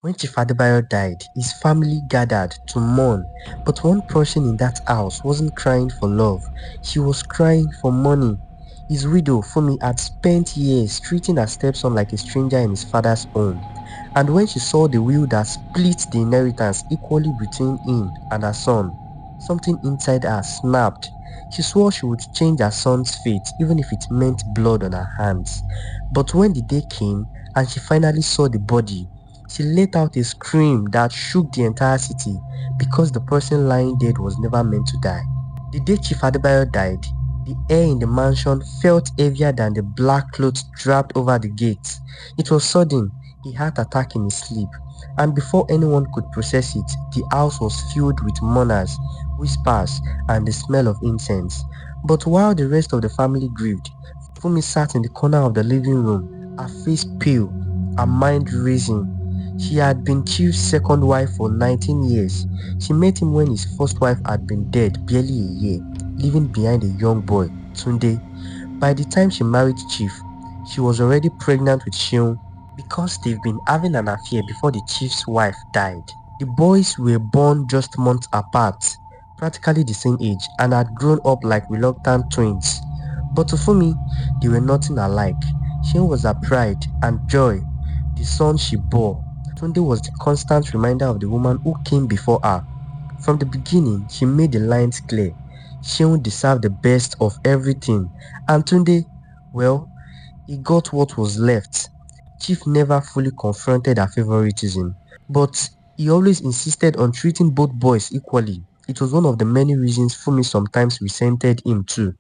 When Chief Adebayo died, his family gathered to mourn, but one person in that house wasn't crying for love, she was crying for money. His widow, Fumi, had spent years treating her stepson like a stranger in his father's home, and when she saw the will that split the inheritance equally between him and her son, something inside her snapped. She swore she would change her son's fate even if it meant blood on her hands. But when the day came and she finally saw the body, she let out a scream that shook the entire city because the person lying dead was never meant to die. The day Chief Adebayo died, the air in the mansion felt heavier than the black cloth draped over the gates. It was sudden, a heart attack in his sleep, and before anyone could process it, the house was filled with mourners, whispers, and the smell of incense. But while the rest of the family grieved, Fumi sat in the corner of the living room, her face pale, her mind racing. She had been Chief's second wife for 19 years. She met him when his first wife had been dead barely a year, leaving behind a young boy, Tunde. By the time she married Chief, she was already pregnant with Seun because they've been having an affair before the Chief's wife died. The boys were born just months apart, practically the same age, and had grown up like reluctant twins. But to Fumi, they were nothing alike. Seun was her pride and joy, the son she bore. Tunde was the constant reminder of the woman who came before her. From the beginning, she made the lines clear. Seun deserved the best of everything, and Tunde, well, he got what was left. Chief never fully confronted her favoritism, but he always insisted on treating both boys equally. It was one of the many reasons Fumi sometimes resented him too.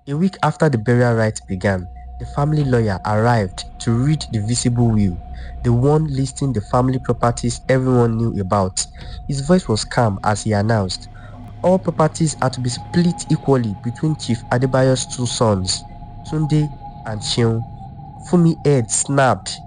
A week after the burial rites began, the family lawyer arrived to read the visible will, the one listing the family properties everyone knew about. His voice was calm as he announced, all properties are to be split equally between Chief Adebayo's two sons, Tunde and Seun. Fumi head snapped.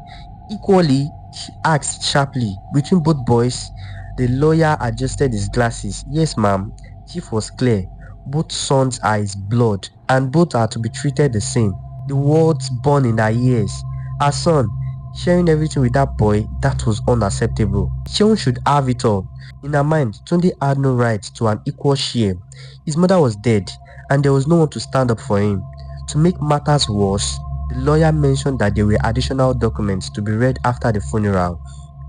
Equally, she asked sharply, between both boys? The lawyer adjusted his glasses. Yes, ma'am. Chief was clear. Both sons are his blood, and both are to be treated the same. The words burned in her ears. Her son, sharing everything with that boy, that was unacceptable. Seun should have it all. In her mind, Tunde had no right to an equal share. His mother was dead, and there was no one to stand up for him. To make matters worse, the lawyer mentioned that there were additional documents to be read after the funeral,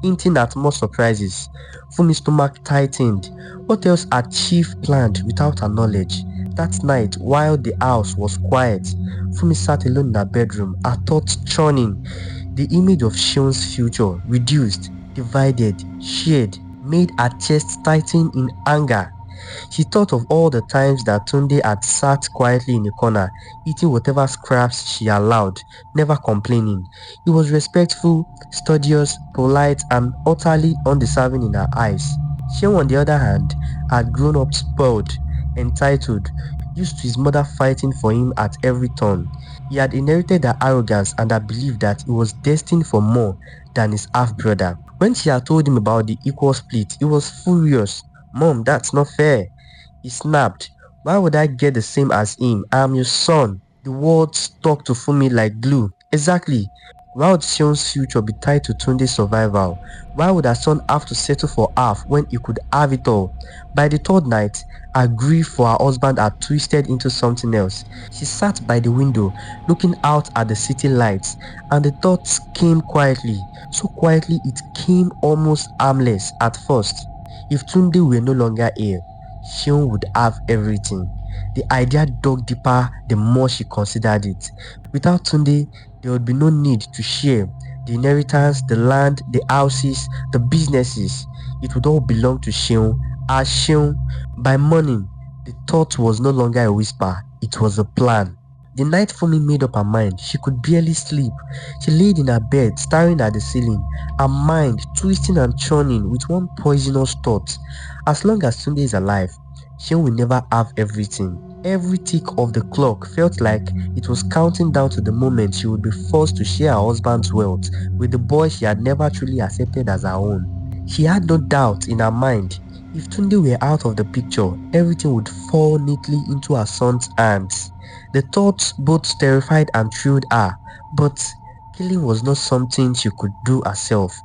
hinting at more surprises. Fumi's stomach tightened. What else had Chief planned without her knowledge? That night, while the house was quiet, Fumi sat alone in her bedroom, her thoughts churning. The image of Seun's future, reduced, divided, shared, made her chest tighten in anger. She thought of all the times that Tunde had sat quietly in a corner, eating whatever scraps she allowed, never complaining. He was respectful, studious, polite, and utterly undeserving in her eyes. Seun, on the other hand, had grown up spoiled, entitled, used to his mother fighting for him at every turn. He had inherited her arrogance and her belief that he was destined for more than his half-brother. When she had told him about the equal split, he was furious. Mom, that's not fair. He snapped. Why would I get the same as him? I am your son. The words stuck to Fumi like glue. Exactly. Why would Seun's future be tied to Tunde's survival? Why would her son have to settle for half when he could have it all? By the third night, her grief for her husband had twisted into something else. She sat by the window, looking out at the city lights, and the thoughts came quietly. So quietly it came almost harmless at first. If Tunde were no longer here, Seun would have everything. The idea dug deeper the more she considered it. Without Tunde, there would be no need to share. The inheritance, the land, the houses, the businesses, it would all belong to Seun. As Seun, by morning, the thought was no longer a whisper, it was a plan. The night Fumi made up her mind, she could barely sleep. She laid in her bed, staring at the ceiling, her mind twisting and churning with one poisonous thought. As long as Tunde is alive, Seun will never have everything. Every tick of the clock felt like it was counting down to the moment she would be forced to share her husband's wealth with the boy she had never truly accepted as her own. She had no doubt in her mind, if Tunde were out of the picture, everything would fall neatly into her son's hands. The thoughts both terrified and thrilled her, but killing was not something she could do herself.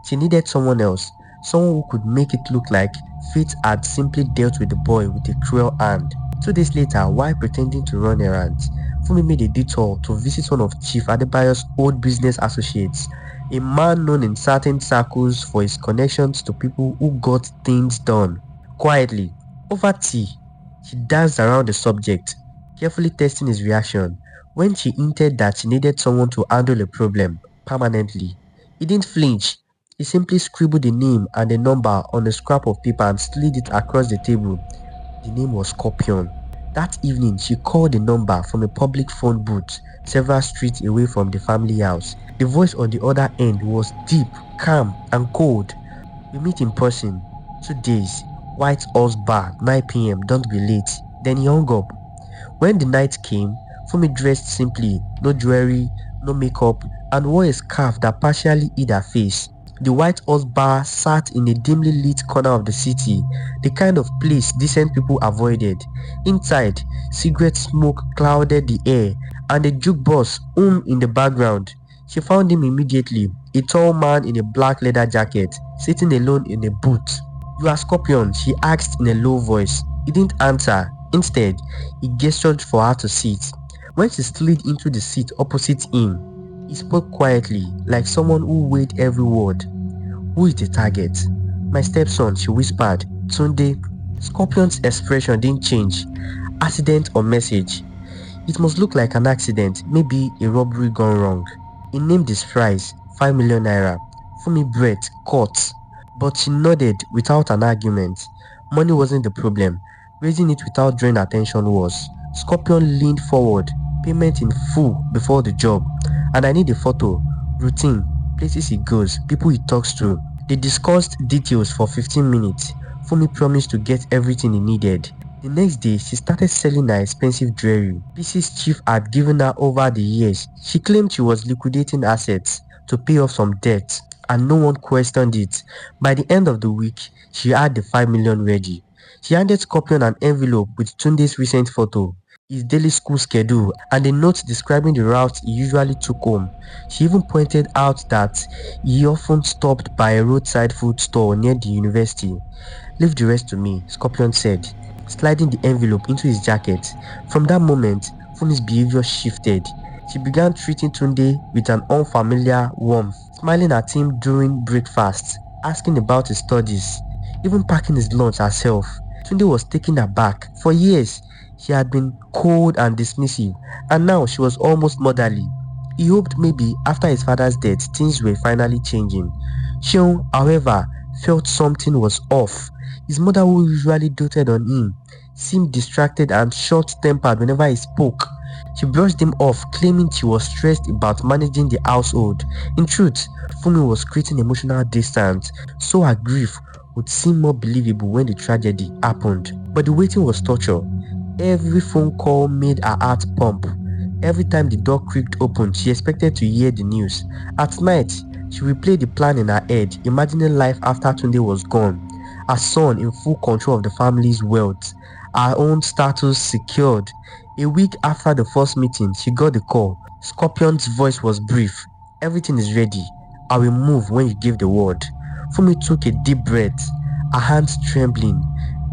She needed someone else, someone who could make it look like fate had simply dealt with the boy with a cruel hand. 2 days later, while pretending to run errands, Fumi made a detour to visit one of Chief Adebayo's old business associates, a man known in certain circles for his connections to people who got things done. Quietly, over tea, she danced around the subject, carefully testing his reaction. When she hinted that she needed someone to handle a problem permanently, he didn't flinch. He simply scribbled a name and a number on a scrap of paper and slid it across the table. The name was Scorpion. That evening, she called the number from a public phone booth several streets away from the family house. The voice on the other end was deep, calm, and cold. "We meet in person. 2 days. White Horse Bar, 9 p.m. Don't be late." Then he hung up. When the night came, Fumi dressed simply, no jewelry, no makeup, and wore a scarf that partially hid her face. The White Horse Bar sat in a dimly lit corner of the city, the kind of place decent people avoided. Inside, cigarette smoke clouded the air, and a jukebox hummed in the background. She found him immediately, a tall man in a black leather jacket, sitting alone in a booth. "You are Scorpion?" she asked in a low voice. He didn't answer. Instead, he gestured for her to sit. When she slid into the seat opposite him, he spoke quietly, like someone who weighed every word. "Who is the target?" "My stepson," she whispered. "Tunde." Scorpion's expression didn't change. "Accident or message?" "It must look like an accident, maybe a robbery gone wrong." He named his price, 5 million naira. Fumi breath caught, but she nodded without an argument. Money wasn't the problem. Raising it without drawing attention was. Scorpion leaned forward, payment in full before the job. "And I need a photo. Routine, places he goes, people he talks to." They discussed details for 15 minutes. Fumi promised to get everything he needed. The next day, she started selling her expensive jewelry, pieces Chief had given her over the years. She claimed she was liquidating assets to pay off some debts, and no one questioned it. By the end of the week, she had the 5 million ready. She handed Scorpion an envelope with Tunde's recent photo, his daily school schedule, and a note describing the route he usually took home. She even pointed out that he often stopped by a roadside food store near the university. "Leave the rest to me," Scorpion said, sliding the envelope into his jacket. From that moment, Fumi's behavior shifted. She began treating Tunde with an unfamiliar warmth, smiling at him during breakfast, asking about his studies, even packing his lunch herself. Tunde was taken aback. For years, she had been cold and dismissive, and now she was almost motherly. He hoped maybe after his father's death, things were finally changing. Seun, however, felt something was off. His mother, who usually doted on him, seemed distracted and short-tempered whenever he spoke. She brushed him off, claiming she was stressed about managing the household. In truth, Fumi was creating emotional distance, so her grief would seem more believable when the tragedy happened. But the waiting was torture. Every phone call made her heart pump. Every time the door creaked open, she expected to hear the news. At night, she replayed the plan in her head, imagining life after Tunde was gone. Her son in full control of the family's wealth, her own status secured. A week after the first meeting, she got the call. Scorpion's voice was brief. "Everything is ready. I will move when you give the word." Fumi took a deep breath, her hands trembling.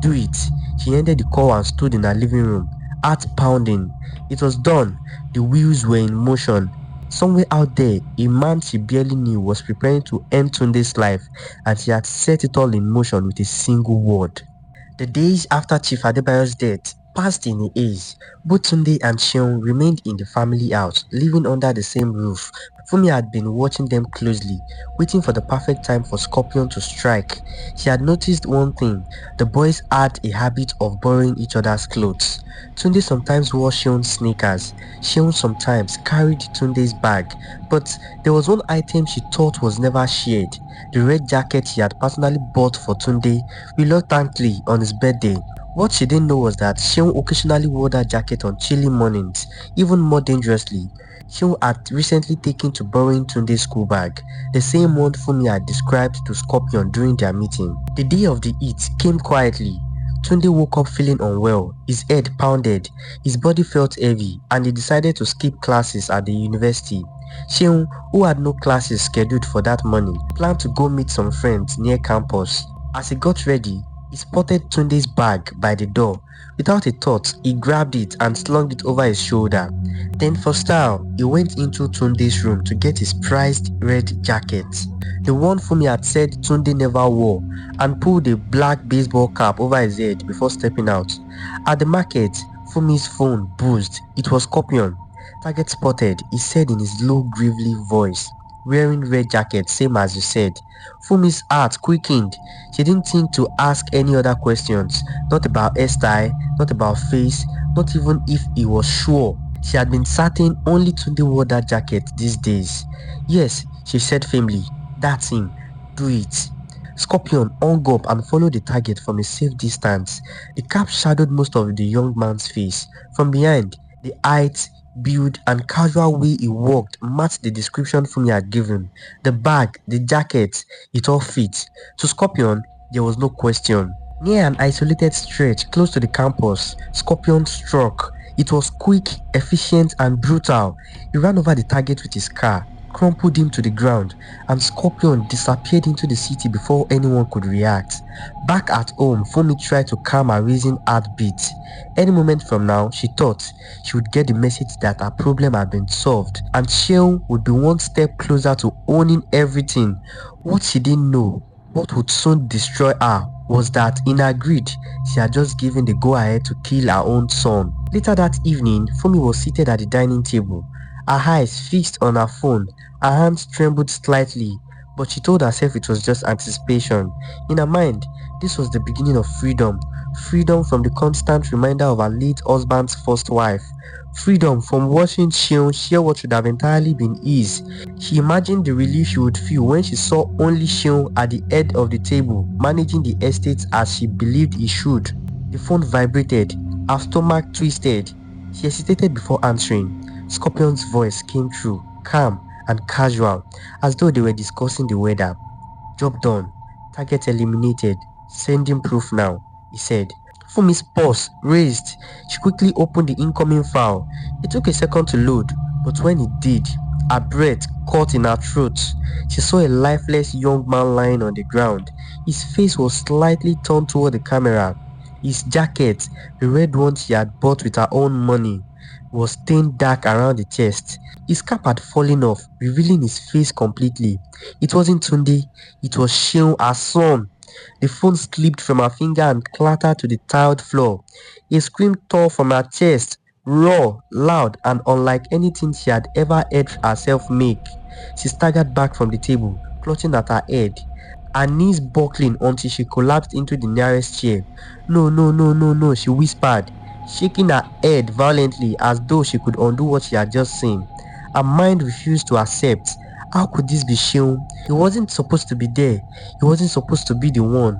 "Do it." She ended the call and stood in her living room, heart pounding. It was done. The wheels were in motion. Somewhere out there, a man she barely knew was preparing to end Tunde's life, and she had set it all in motion with a single word. The days after Chief Adebayo's death passed in a haze. Both Tunde and Seun remained in the family house, living under the same roof. Fumi had been watching them closely, waiting for the perfect time for Scorpion to strike. She had noticed one thing: the boys had a habit of borrowing each other's clothes. Tunde sometimes wore Seun's sneakers. Seun sometimes carried Tunde's bag. But there was one item she thought was never shared: the red jacket she had personally bought for Tunde reluctantly on his birthday. What she didn't know was that Seun occasionally wore that jacket on chilly mornings. Even more dangerously, Seun had recently taken to borrowing Tunde's school bag, the same one Fumi had described to Scorpion during their meeting. The day of the heat came quietly. Tunde woke up feeling unwell, his head pounded, his body felt heavy, and he decided to skip classes at the university. Seun, who had no classes scheduled for that morning, planned to go meet some friends near campus. As he got ready, he spotted Tunde's bag by the door. Without a thought, he grabbed it and slung it over his shoulder. Then for style, he went into Tunde's room to get his prized red jacket, the one Fumi had said Tunde never wore, and pulled a black baseball cap over his head before stepping out. At the market, Fumi's phone buzzed. It was Coffin. "Target spotted," he said in his low, gravelly voice. "Wearing red jacket, same as you said." Fumi's heart quickened. She didn't think to ask any other questions, not about hairstyle, not about face, not even if he was sure. She had been certain only Tunde wore that jacket these days. "Yes," she said firmly, "that's him. Do it." Scorpion hung up and followed the target from a safe distance. The cap shadowed most of the young man's face. From behind, the height, build, and casual way he walked matched the description Fumi had given. The bag, the jacket, it all fit. To Scorpion, there was no question. Near an isolated stretch close to the campus, Scorpion struck. It was quick, efficient, and brutal. He ran over the target with his car, crumpled him to the ground, and Scorpion disappeared into the city before anyone could react. Back at home, Fumi tried to calm her racing heartbeat. Any moment from now, she thought, she would get the message that her problem had been solved, and Sheol would be one step closer to owning everything. What she didn't know, what would soon destroy her, was that in her greed, she had just given the go-ahead to kill her own son. Later that evening, Fumi was seated at the dining table, her eyes fixed on her phone. Her hands trembled slightly, but she told herself it was just anticipation. In her mind, this was the beginning of freedom. Freedom from the constant reminder of her late husband's first wife. Freedom from watching Seun share what should have entirely been his. She imagined the relief she would feel when she saw only Seun at the head of the table, managing the estate as she believed he should. The phone vibrated, her stomach twisted. She hesitated before answering. Scorpion's voice came through, calm and casual, as though they were discussing the weather. "Job done. Target eliminated. Sending proof now," he said. Fumi's pulse raised. She quickly opened the incoming file. It took a second to load, but when it did, her breath caught in her throat. She saw a lifeless young man lying on the ground. His face was slightly turned toward the camera. His jacket, the red one she had bought with her own money, was stained dark around the chest. His cap had fallen off, revealing his face completely. It wasn't Tunde, it was Seun, her son. The phone slipped from her finger and clattered to the tiled floor. A scream tore from her chest, raw, loud, and unlike anything she had ever heard herself make. She staggered back from the table, clutching at her head, her knees buckling until she collapsed into the nearest chair. "No, no, no, no, no," she whispered, shaking her head violently as though she could undo what she had just seen. Her mind refused to accept. How could this be Seun? He wasn't supposed to be there. He wasn't supposed to be the one.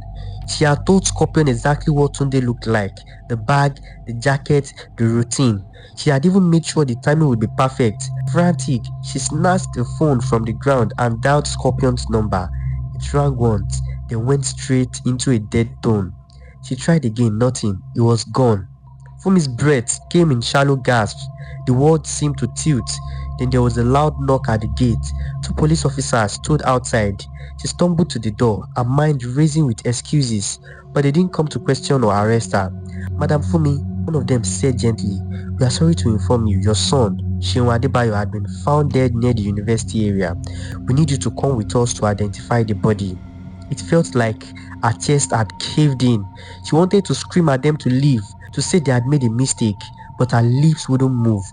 She had told Scorpion exactly what Tunde looked like. The bag, the jacket, the routine. She had even made sure the timing would be perfect. Frantic, she snatched the phone from the ground and dialed Scorpion's number. It rang once, then went straight into a dead tone. She tried again, nothing. It was gone. Fumi's breath came in shallow gasps. The world seemed to tilt. Then there was a loud knock at the gate. Two police officers stood outside. She stumbled to the door, her mind racing with excuses, but they didn't come to question or arrest her. "Madam Fumi," one of them said gently, "we are sorry to inform you, your son, Chief Adebayo, had been found dead near the university area. We need you to come with us to identify the body." It felt like her chest had caved in. She wanted to scream at them to leave, to say they had made a mistake, but her lips wouldn't move.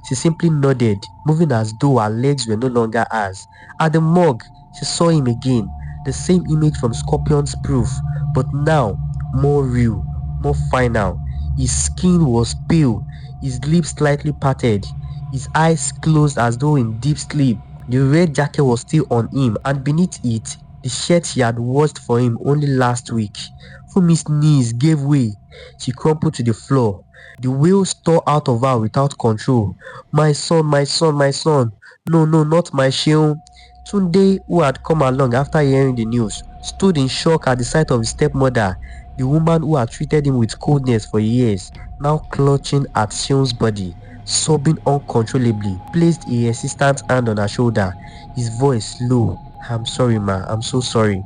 She simply nodded, moving as though her legs were no longer hers. At the morgue, she saw him again, the same image from Scorpion's proof, but now more real, more final. His skin was pale, his lips slightly parted, his eyes closed as though in deep sleep. The red jacket was still on him, and beneath it, the shirt she had washed for him only last week. Fumi's knees gave way. She crumpled to the floor. The wheels tore out of her without control. "My son, my son, my son. No, no, not my Seun." Tunde, who had come along after hearing the news, stood in shock at the sight of his stepmother, the woman who had treated him with coldness for years, now clutching at Seun's body. sobbing uncontrollably, placed a hesitant hand on her shoulder, his voice low. "I'm sorry, ma, I'm so sorry."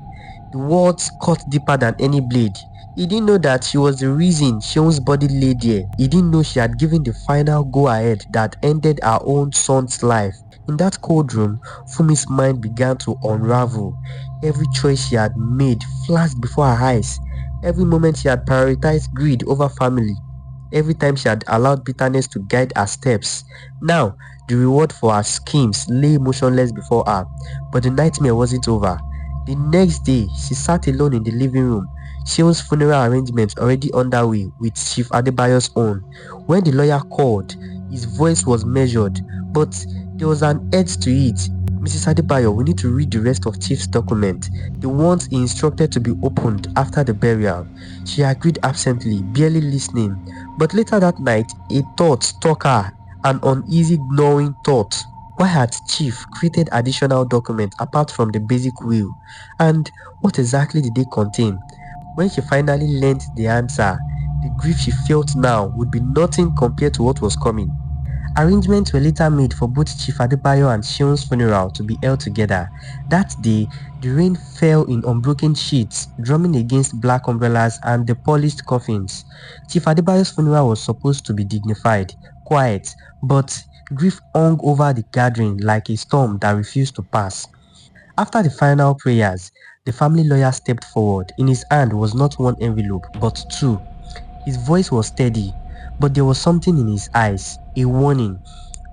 The words cut deeper than any blade. He didn't know that she was the reason Seun's body lay there. He didn't know she had given the final go-ahead that ended her own son's life. In that cold room, Fumi's mind began to unravel. Every choice she had made flashed before her eyes. Every moment she had prioritized greed over family. Every time she had allowed bitterness to guide her steps. Now, the reward for her schemes lay motionless before her. But the nightmare wasn't over. The next day, she sat alone in the living room, Seun's funeral arrangements already underway with Chief Adebayo's own. When the lawyer called, his voice was measured, but there was an edge to it. "Mrs. Adebayo, we need to read the rest of Chief's document, the ones he instructed to be opened after the burial." She agreed absently, barely listening. But later that night, a thought struck her, an uneasy gnawing thought. Why had Chief created additional documents apart from the basic will? And what exactly did they contain? When she finally learned the answer, the grief she felt now would be nothing compared to what was coming. Arrangements were later made for both Chief Adebayo and Seun's funeral to be held together. That day, the rain fell in unbroken sheets, drumming against black umbrellas and the polished coffins. Chief Adebayo's funeral was supposed to be dignified, quiet, but grief hung over the gathering like a storm that refused to pass. After the final prayers, the family lawyer stepped forward. In his hand was not one envelope, but two. His voice was steady, but there was something in his eyes, a warning.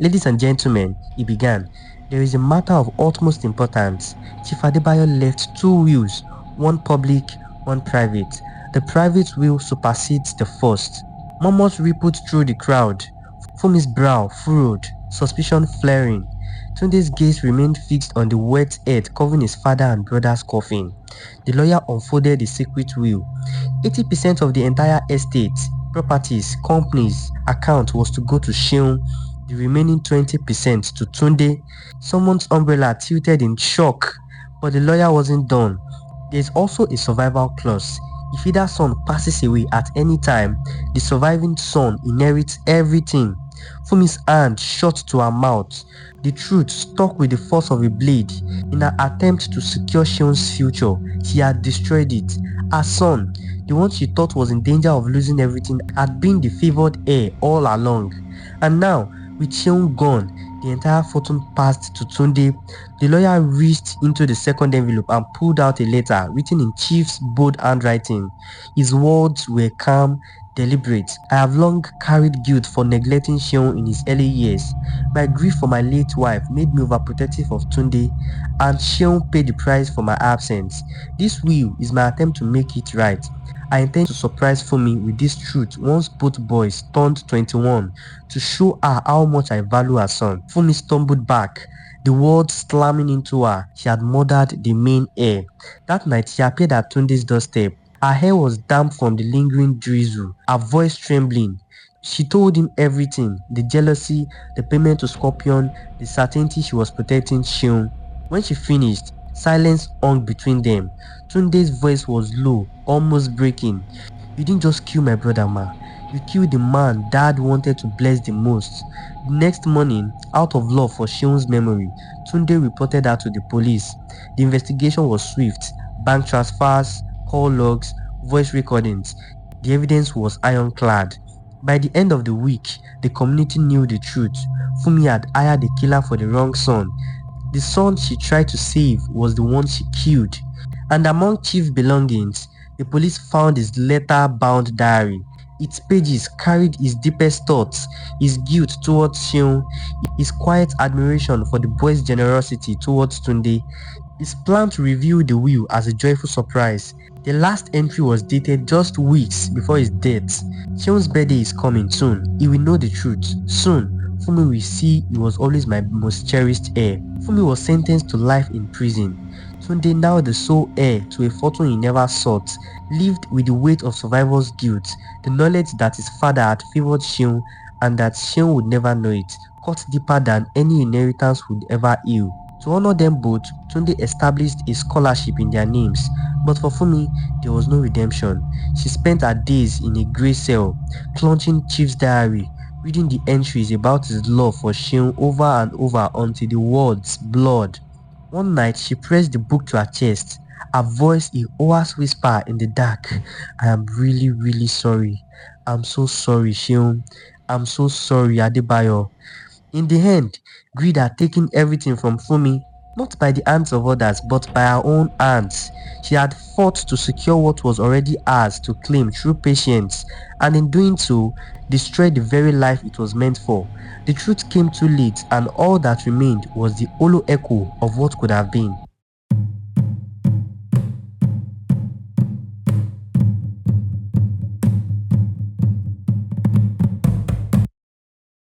"Ladies and gentlemen," he began, "there is a matter of utmost importance. Chief Adebayo left two wills, one public, one private. The private will supersedes the first." Murmurs rippled through the crowd. Fumi's brow furrowed, suspicion flaring. Tunde's gaze remained fixed on the wet earth covering his father and brother's coffin. The lawyer unfolded the secret will. 80% of the entire estate, properties, companies, account was to go to Seun, the remaining 20% to Tunde. Someone's umbrella tilted in shock, but the lawyer wasn't done. There is also a survival clause. If either son passes away at any time, the surviving son inherits everything. Fumi's hand shot to her mouth. The truth stuck with the force of a blade. In her attempt to secure Seun's future, she had destroyed it. Her son, the one she thought was in danger of losing everything, had been the favored heir all along. And now, with Seun gone, the entire fortune passed to Tunde. The lawyer reached into the second envelope and pulled out a letter written in Chief's bold handwriting. His words were calm, deliberate. "I have long carried guilt for neglecting Seun in his early years. My grief for my late wife made me overprotective of Tunde, and Seun paid the price for my absence. This will is my attempt to make it right. I intend to surprise Fumi with this truth once both boys turned 21 to show her how much I value her son." Fumi stumbled back, the words slamming into her. She had murdered the main heir. That night, she appeared at Tunde's doorstep. Her hair was damp from the lingering drizzle, her voice trembling. She told him everything, the jealousy, the payment to Scorpion, the certainty she was protecting Seun. When she finished, silence hung between them. Tunde's voice was low, almost breaking. "You didn't just kill my brother, ma. You killed the man Dad wanted to bless the most." The next morning, out of love for Seun's memory, Tunde reported her to the police. The investigation was swift. Bank transfers, call logs, voice recordings. The evidence was ironclad. By the end of the week, the community knew the truth. Fumi had hired the killer for the wrong son. The son she tried to save was the one she killed. And among Chief's belongings, the police found his letter-bound diary. Its pages carried his deepest thoughts, his guilt towards Seun, his quiet admiration for the boy's generosity towards Tunde, his plan to reveal the will as a joyful surprise. The last entry was dated just weeks before his death. Seun's birthday is coming soon. He will know the truth. Soon, Fumi will see he was always my most cherished heir. Fumi was sentenced to life in prison. Tunde, now the sole heir to a fortune he never sought, lived with the weight of survivor's guilt, the knowledge that his father had favored Seun and that Seun would never know it, cut deeper than any inheritance would ever heal. To honor them both, Tunde established a scholarship in their names, but for Fumi, there was no redemption. She spent her days in a grey cell, clutching Chief's diary, reading the entries about his love for Seun over and over until the words blurred. One night, she pressed the book to her chest, her voice a hoarse whisper in the dark. I am really, really sorry. I'm so sorry, Seun. I'm so sorry, Adebayo. In the end, greed had taken everything from Fumi, not by the hands of others, but by her own hands. She had fought to secure what was already hers to claim through patience, and in doing so, destroyed the very life it was meant for. The truth came too late, and all that remained was the hollow echo of what could have been.